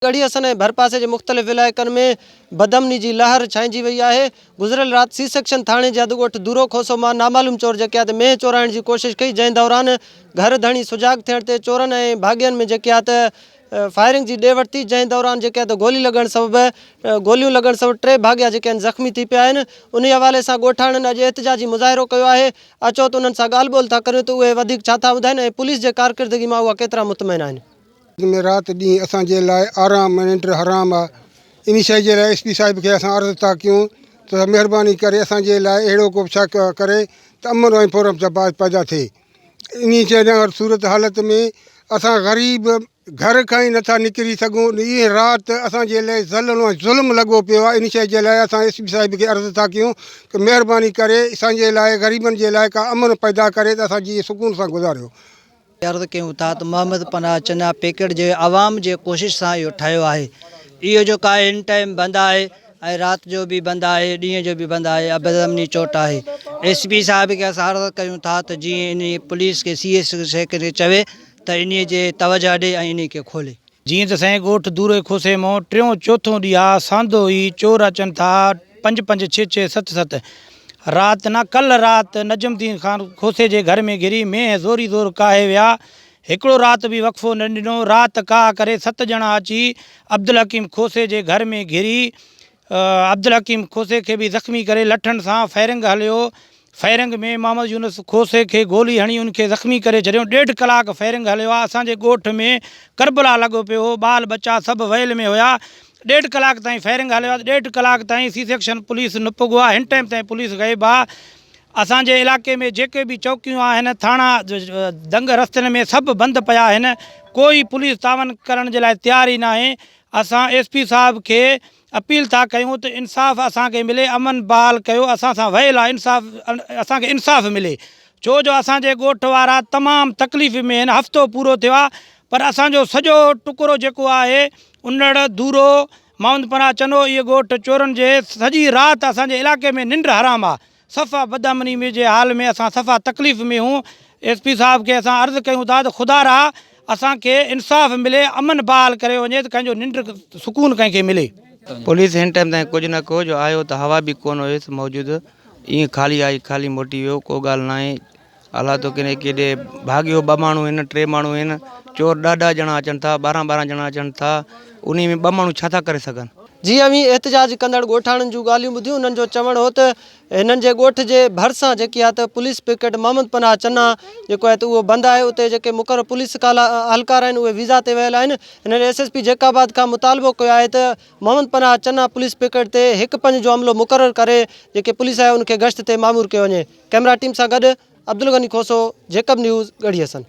गढ़ी असन ऐं भरपासे जे मुख़्तलिफ़ इलाइक़नि में बदअमनी जी लहर छाइंजी वई आहे। गुज़िरियल राति सी सेक्शन थाणे जे अदगोठ दूरो खोसो मां नामालूम चोर जेके आहे मेंह चोराइण जी कोशिशि कई, जंहिं दौरान घर धणी सुजाग थियण ते चोरनि ऐं भाॻियनि में जेके आहे त फायरिंग जी ॾे वरिती, जंहिं दौरान जेके आहे त गोलियूं लॻण सबबि 3 भाॻिया जेके आहिनि ज़ख़्मी थी पिया आहिनि। उन हवाले सां ॻोठाणनि अॼु एहतिजाजी मुज़ाहिरो कयो आहे। अचो त उन्हनि सां ॻाल्हि ॿोल था करियूं त उहे वधीक छा था ॿुधाइनि ऐं पुलिस जे कारकिरदगी मां उहा केतिरा मुतमइन आहिनि। में रात डी असांजे लाइ आराम निंड हराम आहे। इन शइ जे लाइ एसपी साहिब खे असां अर्ज़ु था कयूं त महिरबानी करे असांजे लाइ अहिड़ो को छा करे त अमन ऐं फौरम पैदा थिए। इन शइ सूरत हालत में असां ग़रीब घर खां ई नथा निकिरी सघूं। इहे राति असांजे लाइ ज़ल्म ऐं ज़ुल्म लॻो पियो आहे। इन शइ जे लाइ असां एसपी साहिब खे अर्ज़ु था कयूं कि महिरबानी करे असांजे लाइ ग़रीबनि जे लाइ का अमन पैदा करे त असां जीअं सुकून सां गुज़ारियो। अर्ज़ु कयूं था त मोहम्मद पनाह चन्ना पैकेट जे आवाम जे कोशिशि सां इहो ठाहियो आहे। इहो जेको आहे इन टाइम बंदि आहे ऐं राति जो बि बंदि आहे, ॾींहं जो बि बंदि आहे। बदअमनी चोट आहे। एसपी साहिब खे असां अर्ज़ु कयूं था त जीअं इन पुलिस खे CS खे चवे त इन जे तवजह ॾे ऐं इन खे खोले। जीअं त असांजे ॻोठ दूरे खोसे मां 3 चौथों ॾींहुं आहे, सांदो ई चोर अचनि था 5-5 6-6 7-7 राति न कल्ह राति नजमुद्दीन ख़ान खोसे जे घर में घिरी में ज़ोरी ज़ोर काहे विया। हिकिड़ो राति बि वक़फ़ो न ॾिनो। राति का करे 7 ॼणा अची अब्दुल हकीम खोसे जे घर में घिरी अब्दुल हकीम खोसे खे बि ज़ख़्मी करे लठनि सां फायरिंग हलियो। फायरिंग में मोहम्मद यूनुस खोसे खे गोली हणी उनखे ज़ख़्मी करे छॾियो। 1.5 कलाक फायरिंग हलियो आहे। असांजे ॻोठ में करबला लॻो पियो हो, ॿाल बच्चा सभु वयल में हुया। 1.5 कलाक ताईं फायरिंग हलियो आहे। 1.5 कलाक ताईं C सेक्शन पुलिस न पुॻो आहे। हिन टाइम ताईं पुलिस ग़ाइबु आहे। असांजे इलाइक़े में जेके बि चौकियूं आहिनि, थाणा दंग रस्तनि में सभु बंदि पिया आहिनि। कोई पुलिस तावन करण जे लाइ तयारु ई न आहे। असां SP साहिब खे अपील था कयूं त इंसाफ़ असांखे मिले, अमन बहाल कयो। असां सां वयल आहे, असांखे इंसाफ़ मिले। छो जो असांजे ॻोठ वारा तमामु तकलीफ़ में आहिनि। हफ़्तो पूरो थियो आहे पर असांजो सॼो टुकड़ो जेको आहे उनड़ दूरो मोहम्मद पनाह चनो, इहे ॻोठ चोरनि जे सॼी राति असांजे इलाइक़े में निंड हराम आहे। सफ़ा बदअमनी में जे हाल में असां सफ़ा तकलीफ़ में हूं। SP साहिब खे असां अर्ज़ु कयूं था त ख़ुदा रा असांखे इंसाफ़ मिले, अमन बहाल करे वञे त कंहिंजो निंड सुकून कंहिंखे मिले। पुलिस हिन टाइम ताईं कुझु न कयो जो आयो त हवा बि कोन हुयसि मौजूदु। ईअं ख़ाली आई खाली मोटी वियो, को ॻाल्हि न आहे। हालातो किने केॾे भाॻियो 2 माण्हू आहिनि 3 माण्हू आहिनि। चोर ॾाढा ॼणा अचनि था, 12-12 ॼणा अचनि था। उन में 2 माण्हू छा था करे सघनि। जी अवी एहतिजाज कंदड़ ॻोठाणनि जूं ॻाल्हियूं ॿुधियूं। उन्हनि जो चवणु हो त हिननि जे ॻोठ जे भरिसां जेकी आहे त पुलिस पिकेट मोहम्मद पनाह चन्ना जेको आहे त उहो बंदि आहे। उते जेके मुक़ररु पुलिस अहलकार आहिनि उहे वीज़ा ते वियल आहिनि। हिननि SSP जेकाबाद खां मुतालबो कयो आहे त मोहम्मद पनाह चन्ना पुलिस पिकेट ते 1-5 जो अमलो मुक़ररु करे जेके पुलिस आहे उनखे गश्त ते मामूर कयो वञे। कैमरा टीम सां गॾु अब्दुल गनी खोसो, जेकब न्यूज़, गढ़ी हसन।